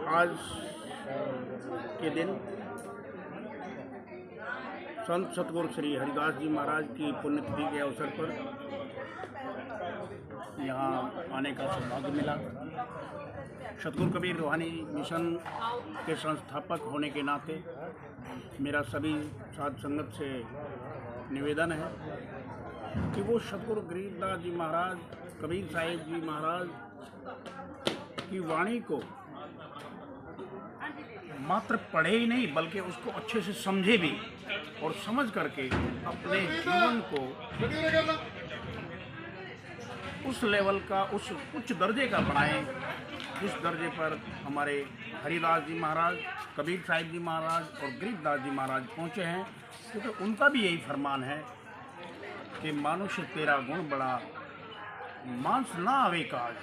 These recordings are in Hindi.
आज के दिन संत सतगुरु श्री हरिदास जी महाराज की पुण्यतिथि के अवसर पर यहाँ आने का सौभाग्य मिला। सतगुरु कबीर रूहानी मिशन के संस्थापक होने के नाते मेरा सभी साध संगत से निवेदन है कि वो सतगुरु गरीबदास जी महाराज, कबीर साहिब जी महाराज की वाणी को मात्र पढ़े ही नहीं बल्कि उसको अच्छे से समझे भी और समझ करके अपने जीवन को उस लेवल का, उस उच्च दर्जे का बनाएं जिस दर्जे पर हमारे हरिदास जी महाराज, कबीर साहिब जी महाराज और गरीबदास जी महाराज पहुँचे हैं। क्योंकि उनका भी यही फरमान है कि मानुष तेरा गुण बड़ा, मांस ना आवे काज,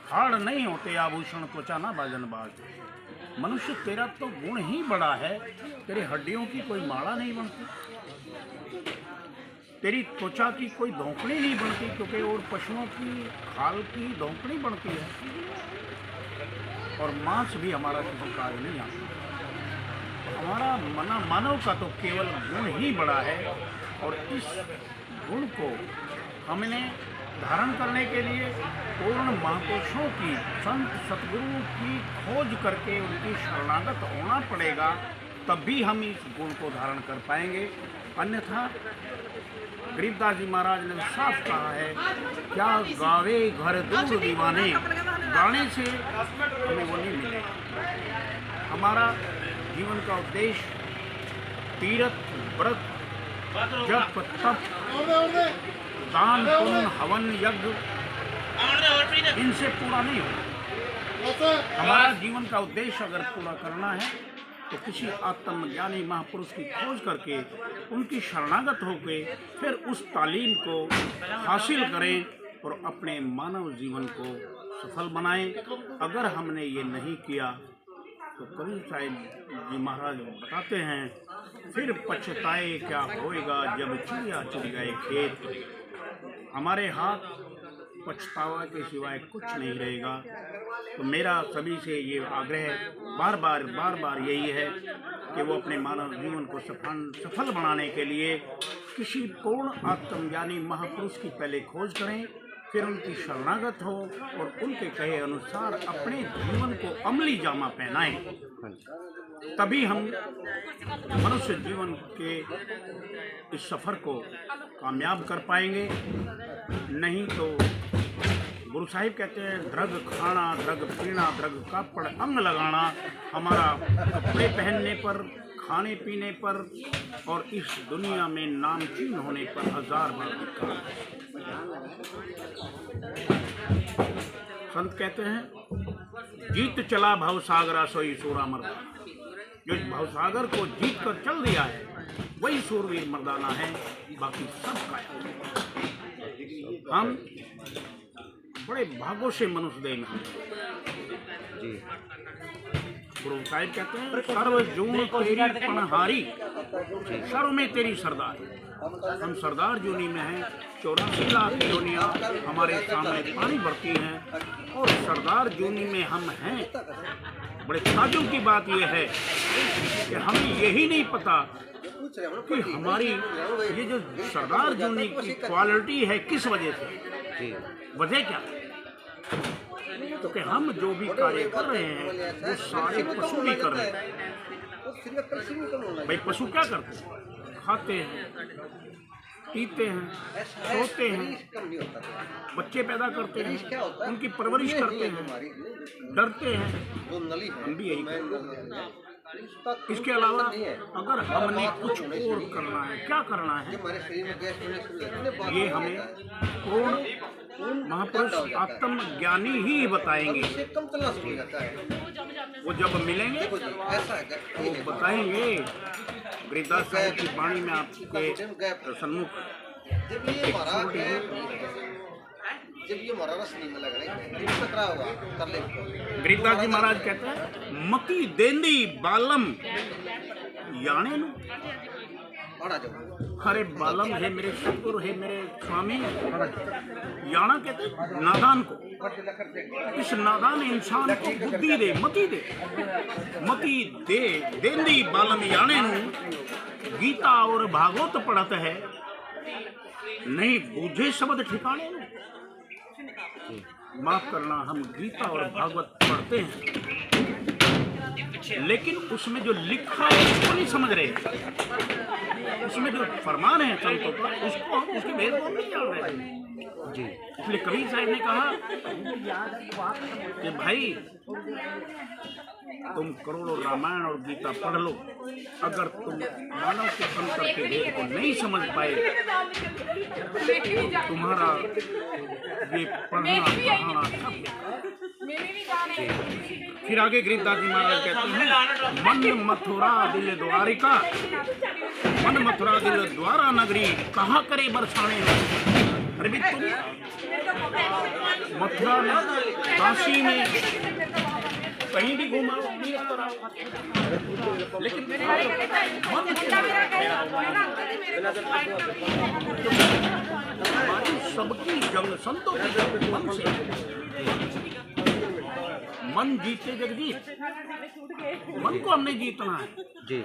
हाड़ नहीं होते आभूषण, त्वचा ना बाजन बाज। मनुष्य तेरा तो गुण ही बड़ा है, तेरी हड्डियों की कोई माला नहीं बनती, तेरी त्वचा की कोई धौंकड़ी नहीं बनती, क्योंकि और पशुओं की खाल की धौंकड़ी बनती है, और मांस भी हमारा किसी कार्य नहीं आता। हमारा मानव का तो केवल गुण ही बड़ा है, और इस गुण को हमने धारण करने के लिए पूर्ण महापुरुषों की, संत सतगुरु की खोज करके उनकी शरणागत होना पड़ेगा, तब भी हम इस गुण को धारण कर पाएंगे। अन्यथा गरीबदास जी महाराज ने साफ कहा है, क्या गावे घर दूर दीवाने, गाने से हमें वो नहीं मिलेगा। हमारा जीवन का उद्देश्य तीर्थ, व्रत, जप, तप, दान, पुण्य, हवन, यज्ञ, इनसे पूरा नहीं होगा। हमारा जीवन का उद्देश्य अगर पूरा करना है तो किसी आत्मज्ञानी महापुरुष की खोज करके उनकी शरणागत होकर फिर उस तालीम को हासिल करें और अपने मानव जीवन को सफल बनाएं। अगर हमने ये नहीं किया तो कबीर साहिब जी महाराज बताते हैं, फिर पछताए क्या होएगा जब चिड़िया चुग गए खेत। हमारे हाथ पछतावा के सिवाय कुछ नहीं रहेगा। तो मेरा सभी से ये आग्रह बार बार यही है कि वो अपने मानव जीवन को सफल बनाने के लिए किसी पूर्ण आत्मज्ञानी महापुरुष की पहले खोज करें, फिर उनकी शरणागत हो और उनके कहे अनुसार अपने जीवन को अमली जामा पहनाएं। तभी हम मनुष्य जीवन के इस सफ़र को कामयाब कर पाएंगे। नहीं तो गुरु साहिब कहते हैं, द्रग खाना, द्रग पीना, द्रग कापड़ अंग लगाना, हमारा कपड़े पहनने पर, खाने पीने पर और इस दुनिया में नामचीन होने पर हजार बार धिक्कार। संत कहते हैं, जीत चला भवसागरा सोई सूरा मर्दा। जो इस भवसागर को जीत कर चल दिया है वही सूरवीर मर्दाना है, बाकी सब काया। हम बड़े भागों से मनुष्य देह में जी। गुरु साहिब कहते हैं, सर्व जून तेरी पनहारी, सर्व में तेरी सरदारी। हम सरदार जूनी में हैं, 84 लाख योनियाँ हमारे सामने पानी भरती हैं और सरदार जूनी में हम हैं। बड़े ताज्जुब की बात यह है कि हमें यही नहीं पता कि हमारी ये जो सरदार जूनी की क्वालिटी है किस वजह से, वजह क्या है? तो कि हम जो भी कार्य कर रहे हैं वो सारे पशु भी कर रहे हैं। भाई पशु क्या करते हैं? खाते हैं, पीते हैं, सोते हैं, बच्चे पैदा करते हैं, उनकी परवरिश करते हैं, डरते हैं। हम भी यही करते हैं। इसके अलावा अगर हमने कुछ और करना है, क्या करना है, ये हमें पूर्ण महापुरुष आत्मज्ञानी ही बताएंगे। वो जब मिलेंगे तो बताएंगे। गरीबदास साहिब की वाणी में आपके सन्मुख गरीबदास जी महाराज कहते हैं, मकी देंदी बालम याने नु। अरे बालम है मेरे सतगुरु, है मेरे स्वामी। याना कहते हैं नादान को। इस नादान इंसान को बुद्धि दे, मती दे, देंदी बालम याने नू गीता और भागवत पढ़त है, नहीं बूझे शब्द ठिकाने नू। माफ करना, हम गीता और भागवत पढ़ते हैं लेकिन उसमें जो लिखा है उसको नहीं समझ रहे, उसमें जो फरमान है संतों का उसको हम उसके भेद को नहीं जान रहे जी। इसलिए कबीर साहब ने कहा कि भाई तुम करोड़ों रामायण और गीता पढ़ लो, अगर तुम मानव के अंतर के भेद को नहीं समझ पाए, तुम्हारा ये पढ़ना पढ़ाना सब। फिर आगे गरीबदास जी महाराज कहते हैं, मन मथुरा दिल द्वारिका, मन मथुरा दिल द्वारा नगरी, कहाँ करे बरसाने। अरे भी तुम मथुरा में, काशी में, कहीं भी घूमा लेकिन सबकी जंग संतों की जंग मन से। मन जीते जगदीश, मन को हमने जीतना है जी।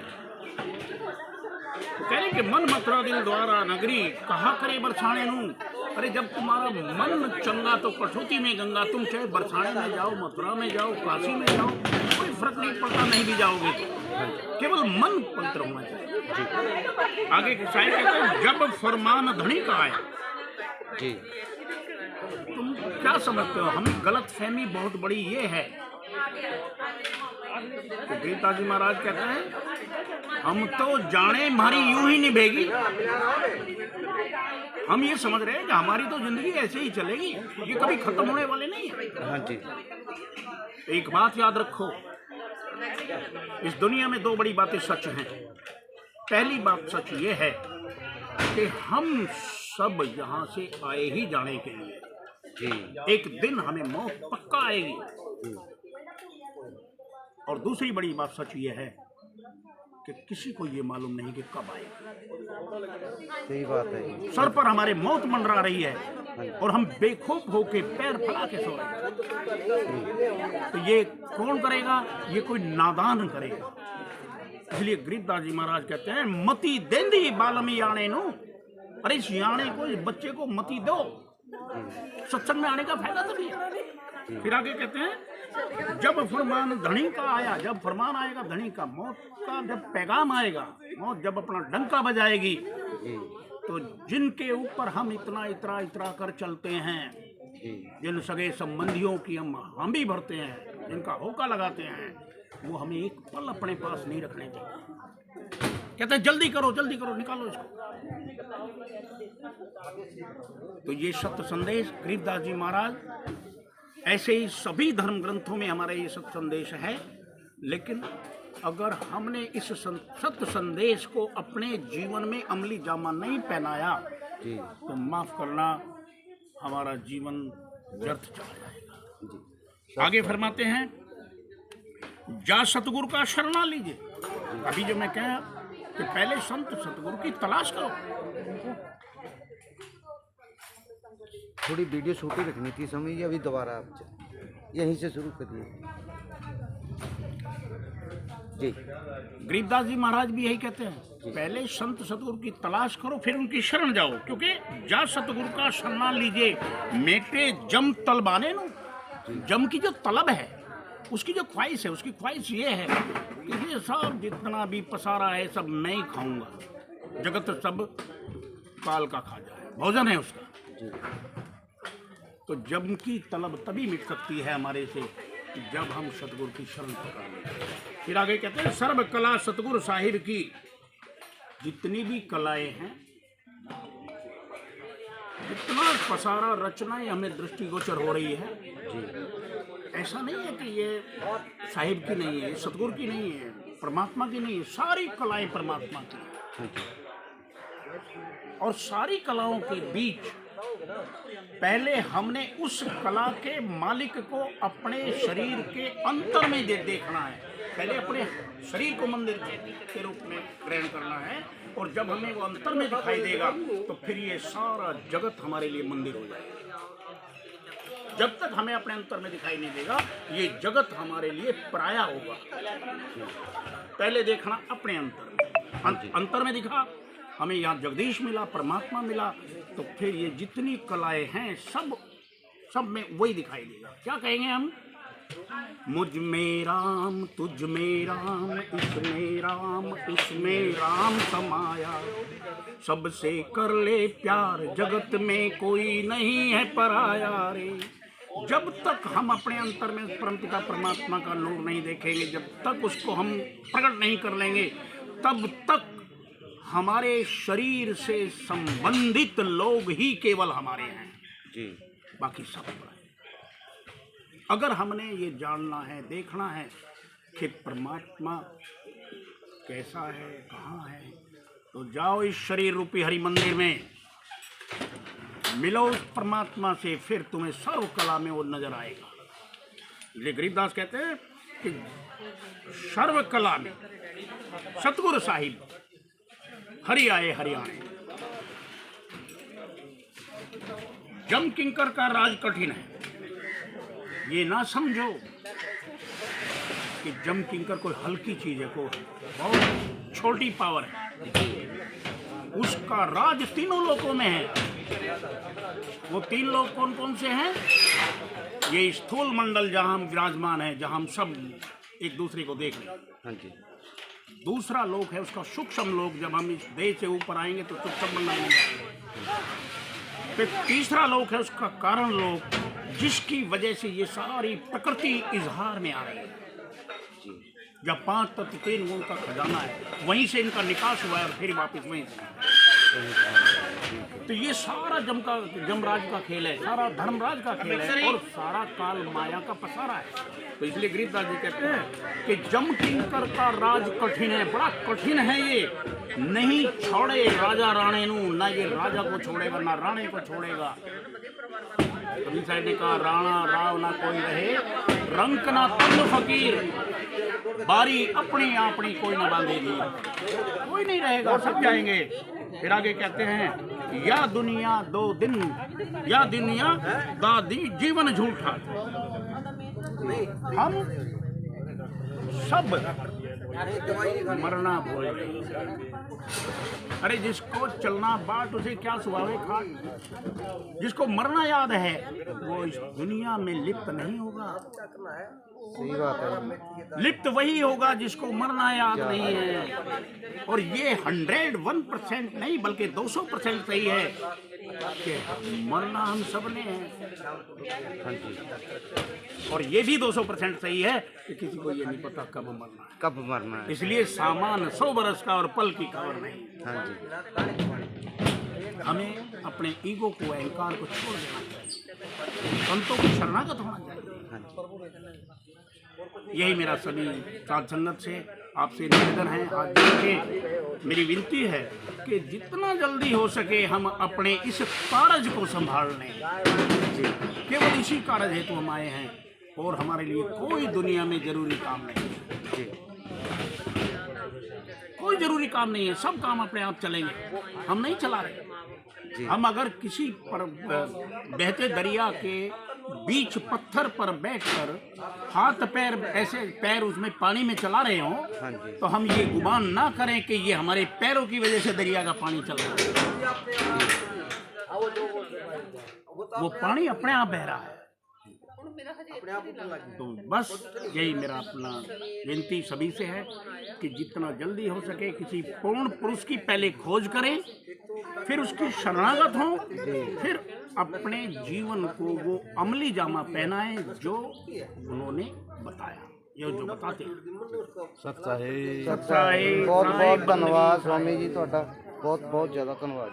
तो कह रहे कि मन मथुरा दिल द्वारा नगरी, कहा करे बरसाने नू। अरे जब तुम्हारा मन चंगा तो कठौती में गंगा, तुम चाहे बरसाने में जाओ, मथुरा में जाओ, काशी में जाओ, कोई फर्क नहीं पड़ता, नहीं भी जाओगे तो केवल मन पवित्र होना चाहिए। आगे के शायर कहते हैं, जब फरमान धनी का आया जी। तुम क्या समझते हो, हम गलत फहमी बहुत बड़ी ये है। तो गीताजी महाराज कहते हैं, हम तो जाने हमारी यूं ही निभेगी, हम ये समझ रहे हैं कि हमारी तो जिंदगी ऐसे ही चलेगी, ये कभी खत्म होने वाले नहीं है। हाँ जी। एक बात याद रखो, इस दुनिया में दो बड़ी बातें सच हैं। पहली बात सच ये है कि हम सब यहाँ से आए ही जाने के लिए जी। एक दिन हमें मौत पक्का आएगी। और दूसरी बड़ी बात सच ये है कि किसी को ये मालूम नहीं कि कब आएगी। सही बात है। सर पर हमारे मौत मंडरा रही है और हम बेखौफ होके पैर फैला के सो रहे। तो ये कौन करेगा? ये कोई नादान करेगा। इसलिए गरीबदास जी महाराज कहते हैं, मती देंदी बालमी याने नू। अरे इस याने को, इस बच्चे को मती दो, सत्संग में आने का फायदा तभी है। फिर आगे कहते हैं, जब फरमान धनी का आया, जब फरमान आएगा धनी का, मौत का जब पैगाम आएगा, मौत जब अपना डंका बजाएगी, तो जिनके ऊपर हम इतना इतरा इतरा कर चलते हैं, जिन सगे संबंधियों की हम भी भरते हैं, जिनका होका लगाते हैं, वो हमें एक पल अपने पास नहीं रखने चाहिए। कहते हैं जल्दी करो निकालो इसको। तो ये सत्य संदेश गरीबदास जी महाराज, ऐसे ही सभी धर्म ग्रंथों में हमारा ये सत्य संदेश है। लेकिन अगर हमने इस सत्य संदेश को अपने जीवन में अमली जामा नहीं पहनाया तो माफ करना, हमारा जीवन व्यर्थ चला जाएगा। आगे फरमाते हैं, जा सतगुरु का शरणा लीजिए। अभी जो मैं कहा कि पहले संत सतगुरु की तलाश करो। थोड़ी वीडियो छोटी रखनी थी, समझिए। अभी दोबारा आप यहीं से शुरू करिए जी। गरीबदास जी महाराज भी यही कहते हैं, पहले संत सतगुरु की तलाश करो, फिर उनकी शरण जाओ। क्योंकि जा सतगुरु का शरणा लीजिए, मेटे जम तलबाने नो। जम की जो तलब है, उसकी जो ख्वाहिश है, उसकी ख्वाहिश ये है कि ये सब जितना भी पसारा है सब मैं ही खाऊंगा, जगत सब काल का खा जाए, भोजन है उसका। तो जम की तलब तभी मिट सकती है हमारे से जब हम सतगुरु की शरण पकड़ लें। फिर आगे कहते हैं, सर्व कला सतगुरु साहिब की। जितनी भी कलाएं हैं, जितना पसारा रचनाएं हमें दृष्टिगोचर हो रही है, ऐसा नहीं है कि ये साहिब की नहीं है, सतगुरु की नहीं है, परमात्मा की नहीं है। सारी कलाएं परमात्मा की है। और सारी कलाओं के बीच पहले हमने उस कला के मालिक को अपने शरीर के अंतर में देखना है। पहले अपने शरीर को मंदिर के रूप में ग्रहण करना है, और जब हमें वो अंतर में दिखाई देगा तो फिर ये सारा जगत हमारे लिए मंदिर हो जाएगा। जब तक हमें अपने अंतर में दिखाई नहीं देगा, ये जगत हमारे लिए पराया होगा। पहले देखना अपने अंतर में दिखा, हमें यहाँ जगदीश मिला, परमात्मा मिला, तो फिर ये जितनी कलाएं हैं सब में वही दिखाई देगा। क्या कहेंगे हम? मुझ में राम, तुझ में राम, इसमें राम, इसमें राम समाया, सबसे कर ले प्यार, जगत में कोई नहीं है पराया रे। जब तक हम अपने अंतर में परमपिता परमात्मा का नूर नहीं देखेंगे, जब तक उसको हम प्रकट नहीं कर लेंगे, तब तक हमारे शरीर से संबंधित लोग ही केवल हमारे हैं जी, बाकी सब है। अगर हमने ये जानना है, देखना है कि परमात्मा कैसा है, कहाँ है, तो जाओ इस शरीर रूपी हरि मंदिर में, मिलो उस परमात्मा से, फिर तुम्हें सर्व कला में वो नजर आएगा। इसलिए गरीबदास कहते हैं कि सर्व कला में सतगुरु साहिब हरि आए हरियाणे। जम किंकर का राज कठिन है, ये ना समझो कि जम किंकर कोई हल्की चीज है, कोई बहुत छोटी पावर है। उसका राज तीनों लोकों में है। वो 3 लोग कौन कौन से हैं? ये स्थूल मंडल जहां हम विराजमान है, जहां हम सब एक दूसरे को देख रहे हैं। हाँ जी। दूसरा लोक है उसका सूक्ष्म लोक, जब हम इस देह से ऊपर आएंगे तो सूक्ष्म मंडल में जाएंगे। फिर तीसरा लोक है उसका कारण लोक, जिसकी वजह से ये सारी प्रकृति इजहार में आ रही है। जब 5 तत्व 3 गुण का खजाना है, वहीं से इनका निकास हुआ है और फिर वापस वहीं से। तो ये सारा जमराज का खेल है, सारा धर्मराज का खेल है, और सारा काल माया का पसारा है। तो इसलिए गरीबदास जी कहते हैं कि जम किंकर का राज कठिन है, बड़ा कठिन है ये, नहीं छोड़े राजा राणे नू, ना ये राजा को छोड़ेगा ना राणे को छोड़ेगा। कभी साहब ने कहा राणा राव ना कोई रहे, रंक ना तंग फकीर, बारी अपनी अपनी कोई ना बांधेगी, कोई नहीं रहेगा, सब जाएंगे। फिर आगे कहते हैं या दुनिया 2 दिन, या दुनिया दादी जीवन झूठा। हम सब मरना भूल गए। अरे जिसको चलना बाट उसे क्या सुहावे खाट, जिसको मरना याद है वो इस दुनिया में लिप्त नहीं होगा। सही बात है, लिप्त वही होगा जिसको मरना याद नहीं है। और ये 101% नहीं बल्कि 200% सही है कि मरना हम सब ने है। और ये भी 200% सही है कि किसी को ये नहीं पता कब मरना है, कब मरना है। इसलिए सामान 100 बरस का और पल की खबर नहीं। हाँ जी। हमें अपने ईगो को, अहंकार को छोड़ देना चाहिए, संतों को शरणागत होना चाहिए। यही मेरा सभी साध संगत से आपसे निवेदन है, हाथ जोड़ के मेरी विनती है कि जितना जल्दी हो सके हम अपने इस कारज को संभाल लें। केवल इसी कारज हेतु हम आए हैं और हमारे लिए कोई दुनिया में जरूरी काम नहीं है, कोई जरूरी काम नहीं है। सब काम अपने आप चलेंगे, हम नहीं चला रहे। हम अगर किसी पर बहते दरिया के बीच पत्थर पर बैठकर हाथ पैर ऐसे पैर उसमें पानी में चला रहे हों, तो हम ये गुमान ना करें कि ये हमारे पैरों की वजह से दरिया का पानी चल रहा है। वो पानी अपने आप बह रहा है। तो बस यही मेरा अपना विनती सभी से है कि जितना जल्दी हो सके किसी पूर्ण पुरुष की पहले खोज करें, फिर उसकी शरणागत हों, फिर अपने जीवन को वो अमली जामा पहनाएं जो उन्होंने बताया, ये जो बताते हैं। सच्चा है। बहुत बहुत धन्यवाद स्वामी जी, ਤੁਹਾਡਾ बहुत बहुत ज़्यादा धन्यवाद।